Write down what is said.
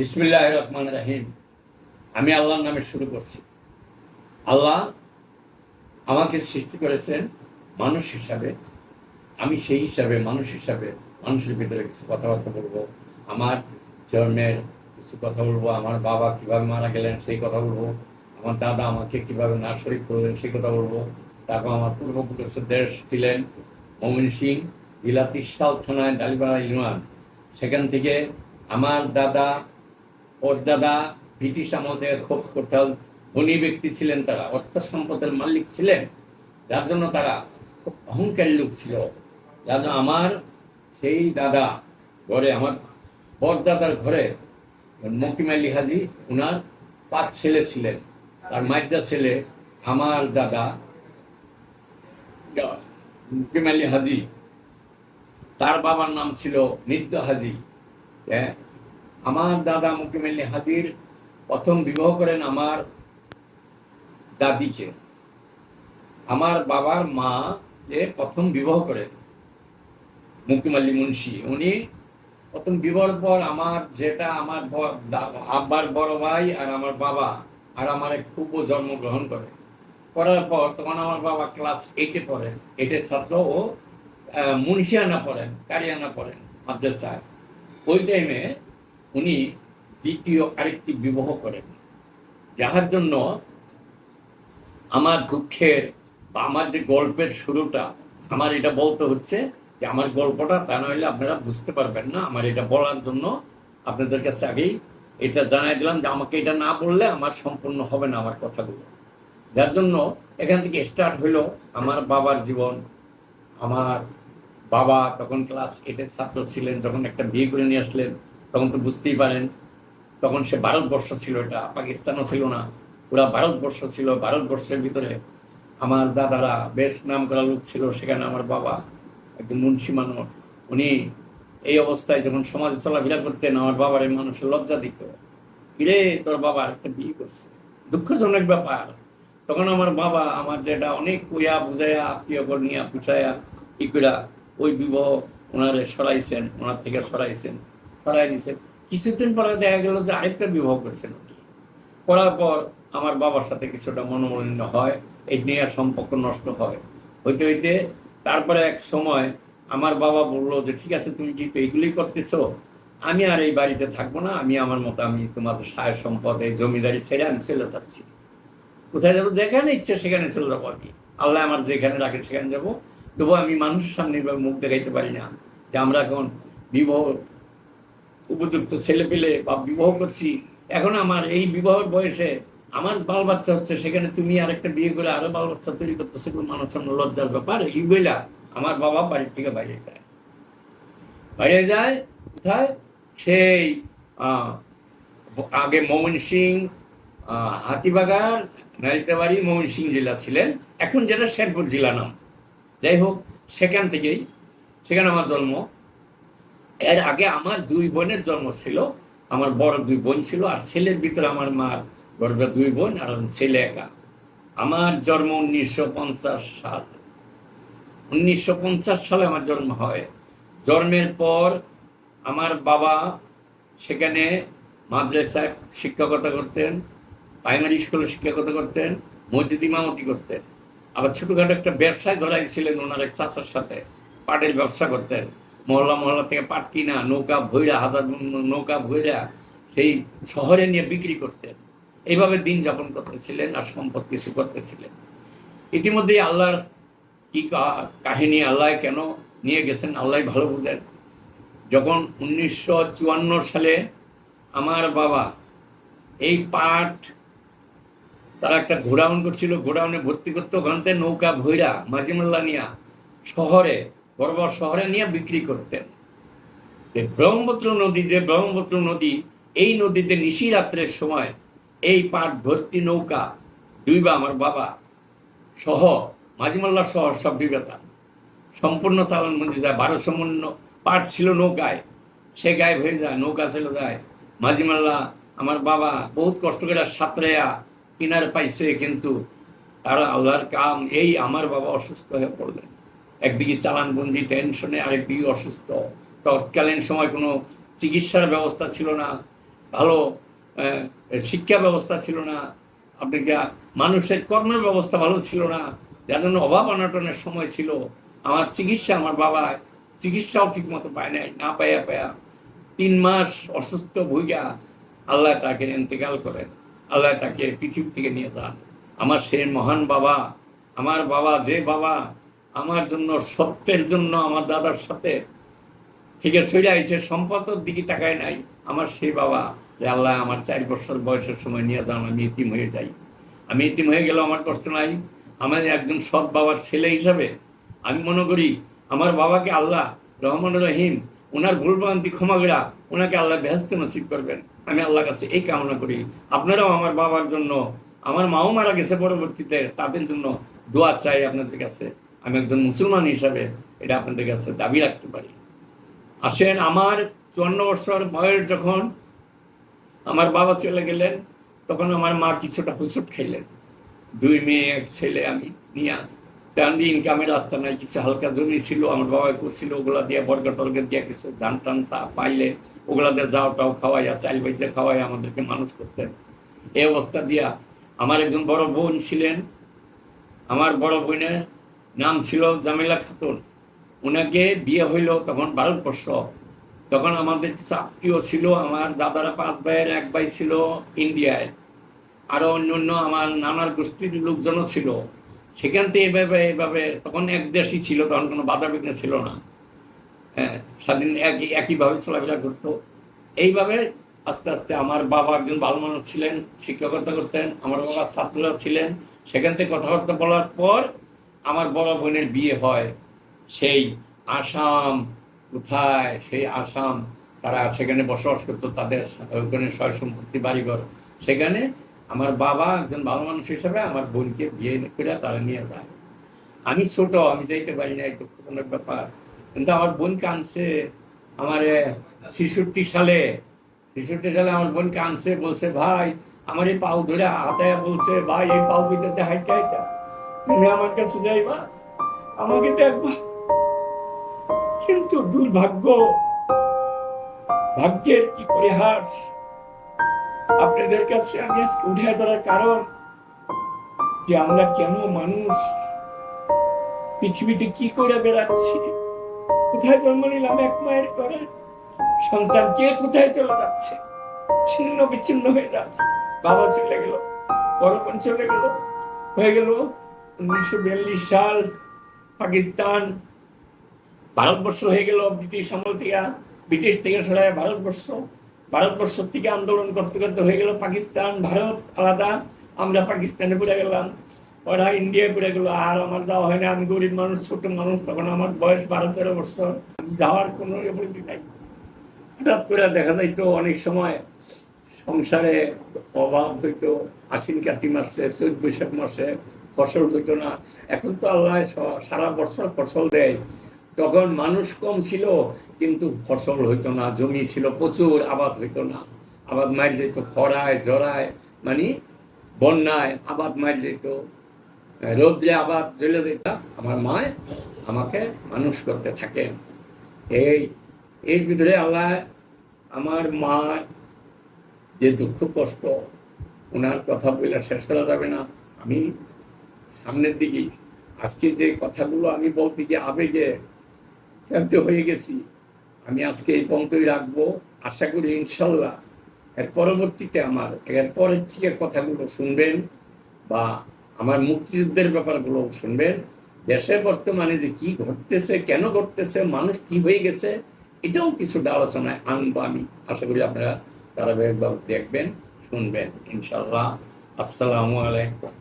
বিসমিল্লাহির রহমানির রহিম। আমি আল্লাহর নামে শুরু করছি। আল্লাহ আমাকে সৃষ্টি করেছেন মানুষ হিসাবে। আমি সেই হিসাবে মানুষ হিসাবে মানুষের ভিতরে কিছু কথাবার্তা বলবো। আমার জন্মের কিছু কথা বলবো, আমার বাবা কিভাবে মারা গেলেন সেই কথা বলবো, আমার দাদা আমাকে কিভাবে নার্সারি করলেন সেই কথা বলবো। তারপর আমার পূর্বপুরুষদের ছিলেন ময়মনসিংহ জেলা তিস্তাল থানায় ডালিপাড়া ইউনিয়ন। সেখান থেকে আমার দাদা ওর দাদা ব্রিটিশ আমলে খুব টোটাল ধনী ব্যক্তি ছিলেন, তারা অর্থ সম্পদের মালিক ছিলেন, যার জন্য তারা খুব অহংকারী লোক ছিল। যার জন্য আমার সেই দাদা ঘরে, আমার বরদাদার ঘরে মকিম আলী হাজি ওনার 5 ছেলে ছিলেন। তার মাইজা ছেলে আমার দাদা মকিম আলী হাজি, তার বাবার নাম ছিল নিদ্দ হাজি। আমার দাদা মকিম আলী হাজির প্রথম বিবাহ করেন আমার দাদিকে। আমার বাবার মা যে প্রথম বিবাহ করেন মকিম আলী মুন্সি, উনি প্রথম বিবাহের পর আমার যেটা আমার আব্বার বড় ভাই আর আমার বাবা আর আমার এক খুব জন্মগ্রহণ করে। করার পর তখন আমার বাবা ক্লাস 8-এ পড়েন, 8-এর ছাত্র, ও মুন্সিয়ানা পড়েন, কারিয়ানা পড়েন মাদ্রাসায়। ওই টাইমে উনি দ্বিতীয় আরেকটি বিবাহ করেন, যাহার জন্য আমার দুঃখের বা আমার যে গল্পের শুরুটা, আমার এটা বলতে হচ্ছে যে আমার গল্পটা, তা নইলে আপনারা বুঝতে পারবেন না। আমার এটা বলার জন্য আপনাদের কাছে আগেই এটা জানাই দিলাম যে আমাকে এটা না বললে আমার সম্পূর্ণ হবে না আমার কথাগুলো। যার জন্য এখান থেকে স্টার্ট হলো আমার বাবার জীবন। আমার বাবা তখন ক্লাস 8-এর ছাত্র ছিলেন, যখন একটা বিয়ে করে নিয়ে আসলেন, তখন তো বুঝতেই পারেন তখন সে ভারতবর্ষ ছিল, এটা পাকিস্তানও ছিল না, পুরা ভারতবর্ষ ছিল। ভারতবর্ষের ভিতরে আমার দাদারা বেশ নাম করা লোক ছিল, সেখানে আমার বাবা একজন মুন্সি মানুষ। উনি এই অবস্থায় যখন সমাজে চলাফেরা করতেন, আমার বাবার এই মানুষের লজ্জা দিত, কিরে তোর বাবা একটা বিয়ে করছে, দুঃখজনক ব্যাপার। তখন আমার বাবা আমার যেটা অনেক কুয়া বুঝাইয়া আত্মীয় নিয়ে পুছাইয়া কি করে ওই বিবাহ ওনারে সরাইছেন, ওনার থেকে সরাই দিয়েছেন। কিছুদিন পরে দেখা গেল যে আরেকটা বিবাহ করেছেন। করার পর আমার বাবার সাথে কিছুটা মনোমালিন্য হয়, এই নিয়ে সম্পর্ক নষ্ট হয়। হইতে হইতে তারপরে এক সময় আমার বাবা বললো যে ঠিক আছে, তুমি যেহেতু এইগুলি করতেছো, আমি আর এই বাড়িতে থাকবো না, আমি আমার মতো আমি তোমাদের সায় সম্পদ এই জমিদারি ছেড়ে আমি চলে যাচ্ছি। কোথায় যাবো? যেখানে ইচ্ছে সেখানে চলে যাবো। আমি আল্লাহ আমার যেখানে রাখে সেখানে যাবো। তবু আমি মানুষের সামনে মুখ দেখাইতে পারি না যে আমরা এখন বিবাহ উপযুক্ত ছেলে পেলে বা বিবাহ করছি। এখন আমার এই বিবাহের বয়সে আমার বাল বাচ্চা হচ্ছে, সেখানে তুমি আরেকটা বিয়ে করে আরো বাল বাচ্চা তৈরি করতো, সেগুলো মানুষ সামনে লজ্জার ব্যাপার। এই বইলা আমার বাবা বাড়ির থেকে বাইরে যায়। কোথায়? সেই আগে ময়মনসিংহ হাতিবাগান নালিতাবাড়ি ময়মনসিংহ জেলা ছিলেন, এখন যেটা শেরপুর জেলা নাম। যাই হোক, সেখানে আমার জন্ম। এর আগে আমার 2 বোনের জন্ম ছিল। আমার বড় 2 বোন ছিল, আর ছেলের ভিতরে আমার মার গর্ভে 2 বোন আর ছেলে একা। আমার জন্ম 1950 সাল। 1950 সালে আমার জন্ম হয়। জন্মের পর আমার বাবা সেখানে মাদ্রাসায় শিক্ষকতা করতেন, প্রাইমারি স্কুলে শিক্ষকতা করতেন, মসজিদ ইমামতি করতেন। আবার ছোটখাটো একটা ব্যবসায় জড়াইছিলেন ওনার এক চাচার সাথে, পাটের ব্যবসা করতেন। মহল্লা থেকে পাট কিনা নৌকা ভৈরা, হাজার নৌকা ভৈরা সেই শহরে নিয়ে বিক্রি করতেন। এইভাবে দিন যাপন করতেছিলেন আর সম্পদ কিছু করতেছিলেন। ইতিমধ্যেই আল্লাহর কি কাহিনী, আল্লাহ কেন নিয়ে গেছেন আল্লাহ ভালো বুঝেন। যখন 1954 সালে আমার বাবা এই পাট, তারা একটা গোডাউন করছিল, গোডাউনে ভর্তি করতে, ওখান থেকে নৌকা ভৈরা মাঝিমাল্লা নিয়ে শহরে, বড় বড় শহরে নিয়ে বিক্রি করতেন। ব্রহ্মপুত্র নদী, এই নদীতে নিশি রাত্রের সময় এই পাট ভর্তি নৌকা ডুইবা আমার বাবা সহ মাঝিমাল্লা সহ সব বিবেতা সম্পূর্ণ চালান মন্দির যায়। 1200 মণ পাট ছিল নৌকায়, সে গায়ে হয়ে যায়, নৌকা চলে যায়। মাঝিমাল্লা আমার বাবা বহুত কষ্ট করে সাঁতরাইয়া কিনারে পাইছে, কিন্তু তারা আল্লাহর কাম, এই আমার বাবা অসুস্থ হয়ে পড়লেন। একদিকে চালানবন্দি টেনশনে, আরেকদিকে অসুস্থ। তৎকালীন সময় কোনো চিকিৎসার ব্যবস্থা ছিল না। ভালো শিক্ষা ব্যবস্থা ছিল না, আপনাকে মানুষের কর্মের ব্যবস্থা ভালো ছিল না, যার জন্য অভাব অনটনের সময় ছিল। আমার চিকিৎসা, আমার বাবা চিকিৎসাও ঠিক মতো পায় নাই, না পাইয়া পায়া 3 মাস অসুস্থ ভুইগা আল্লাহ তাকে ইন্তেকাল করেন, আল্লাহ তাকে পৃথিবী থেকে নিয়ে যান। আমার সেই মহান বাবা, আমার বাবা যে বাবা আমার জন্য সত্যের জন্য আমার দাদার সাথে থেকে চলে আইছে, সম্পদের দিকে তাকায় নাই, আমার সেই বাবা যে আল্লাহ আমার 4 বছর বয়সের সময় নিয়ে যান, আমি ইতিম হয়ে যাই। আমি ইতিম হয়ে গেলেও আমার কষ্ট নাই। আমার একজন সৎ বাবার ছেলে হিসাবে আমি মনে করি আমার বাবাকে আল্লাহ রহমান রহিম ওনার ভুলভ্রান্তি ক্ষমা করা ওনাকে আল্লাহ বেহেশত নসিব করবেন, আমি আল্লাহর কাছে এই কামনা করি। আপনারাও আমার বাবার জন্য, আমার মাও মারা গেছে পরবর্তীতে, তাদের জন্য দোয়া চাই আপনাদের কাছে। আমি একজন মুসলমান হিসাবে এটা আপনাদের কাছে দাবি রাখতে পারি। আসেন, আমার 54 বছর বয়স যখন আমার বাবা চলে গেলেন, তখন আমার মা কিছুটা হুচুট খাইলেন। 2 মেয়ে 1 ছেলে আমি নিয়ে, তেমন ইনকামের রাস্তা নাই, কিছু হালকা জমি ছিল আমার বাবা করছিল, ওগুলা দিয়ে বর্গা টর্গা দিয়ে কিছু ধান টান পাইলে ওগুলা দিয়ে যাওয়াটাও খাওয়াইয়া চাইল বাইজা খাওয়াই আমাদেরকে মানুষ করতেন। এই অবস্থা দিয়া আমার একজন বড় বোন ছিলেন, আমার বড় বোনের নাম ছিল জামিলা খাতুন। ওনাকে বিয়ে হইল তখন ভারতবর্ষ। তখন আমাদের কিছু আত্মীয় ছিল, আমার দাদারা 5 ভাইয়ের 1 ভাই ছিল ইন্ডিয়ায়, আরো অন্য আমার নানার গোষ্ঠীর লোকজনও ছিল। সেখান থেকে এভাবে তখন এক দেশই ছিল, তখন কোনো বাধা বিঘ্ন ছিল না। হ্যাঁ, স্বাধীন একইভাবে চলাফেরা করতো। এইভাবে আস্তে আস্তে আমার বাবা একজন ভালো মানুষ ছিলেন, শিক্ষকতা করতেন, আমার বাবা ছাত্ররা ছিলেন। সেখান থেকে কথাবার্তা বলার পর আমার বড় বোনের বিয়ে হয় সেই আসাম, কোথায় সেই আসাম, তারা সেখানে বসবাস করতো, তাদের ওখানে সয় সম্পত্তি বাড়িঘর। সেখানে আমার বাবা একজন ভালো মানুষ হিসাবে আমার বোনকে বিয়ে করে তারা নিয়ে যায়। আমি ছোট, আমি যাইতে পারি না, এই দুঃখজনক ব্যাপার। কিন্তু আমার বোনকে আনছে আমার 66 সালে আমার বোনকে আনছে, বলছে ভাই আমার এই পাও ধরে হাতায় বলছে, ভাই এই পাও বিদ্যাতে হাইটা হাইটা তুমি আমার কাছে যাইবা, আমাকে দেখবা। কিন্তু দুর্ভাগ্য, ভাগ্যের কি পরিহাস, আপনাদের কাছে আমি আজকে উঠে ধরার কারণ যে আমরা কেন মানুষ, পৃথিবীতে কি করে বেড়াচ্ছি, কোথায় জন্ম নিলাম, 1 মায়ের করে সন্তান কে কোথায় চলে যাচ্ছে, ছিন্ন বিচ্ছিন্ন হয়ে যাচ্ছে। বাবা চলে গেল, বড় বোন চলে গেল, হয়ে গেল 1942 সাল পাকিস্তান, ভারতবর্ষ হয়ে গেল ব্রিটিশ আমল থেকে, ব্রিটিশ থেকে সরাই ভারতবর্ষ থেকে আন্দোলন করতে করতে হয়ে গেল পাকিস্তান, ভারত আলাদা, আমরা পাকিস্তানে পড়ে গেলাম, ওরা ইন্ডিয়ায় পড়ে গেল। আর আমার যাওয়া হয় না, আমি গরিব মানুষ, ছোট মানুষ, তখন আমার বয়স 12-13 বছর, যাওয়ার কোনো এবিলিটি নাই। হঠাৎ করে দেখা যাইতো অনেক সময় সংসারে অভাব হইতো, আশ্বিন কার্তিক মাসে, চৈত বৈশাখ মাসে ফসল হইতো না। এখন তো আল্লাহ সারা বছর ফসল দেয়। তখন মানুষ কম ছিল কিন্তু ফসল হইতো না, জমি ছিল প্রচুর, আবাদ হইতো না, আবাদ মার যেত খরায় জরায়, মানে বন্যায় আবাদ মার যেত, রৌদ্রে আবাদ চলে যেত। আমার মা আমাকে মানুষ করতে থাকেন। এর ভিতরে আল্লাহ আমার মা যে দুঃখ কষ্ট, ওনার কথা বলে শেষ করা যাবে না। আমি সামনের দিকে আজকে যে কথাগুলো আমি বলতে গিয়ে আবেগে ক্লান্ত হয়ে গেছি, আমি আজকে এই পর্যন্তই রাখবো। আশা করি ইনশাল্লাহ এর পরবর্তীতে আমার এর পরের থেকে কথাগুলো শুনবেন, বা আমার মুক্তিযুদ্ধের ব্যাপারগুলো শুনবেন। দেশে বর্তমানে যে কি ঘটতেছে, কেন ঘটতেছে, মানুষ কি হয়ে গেছে, এটাও কিছুটা আলোচনায় আনবো আমি। আশা করি আপনারা ধারাবাহিকভাবে দেখবেন, শুনবেন ইনশাল্লাহ। আসসালামু আলাইকুম।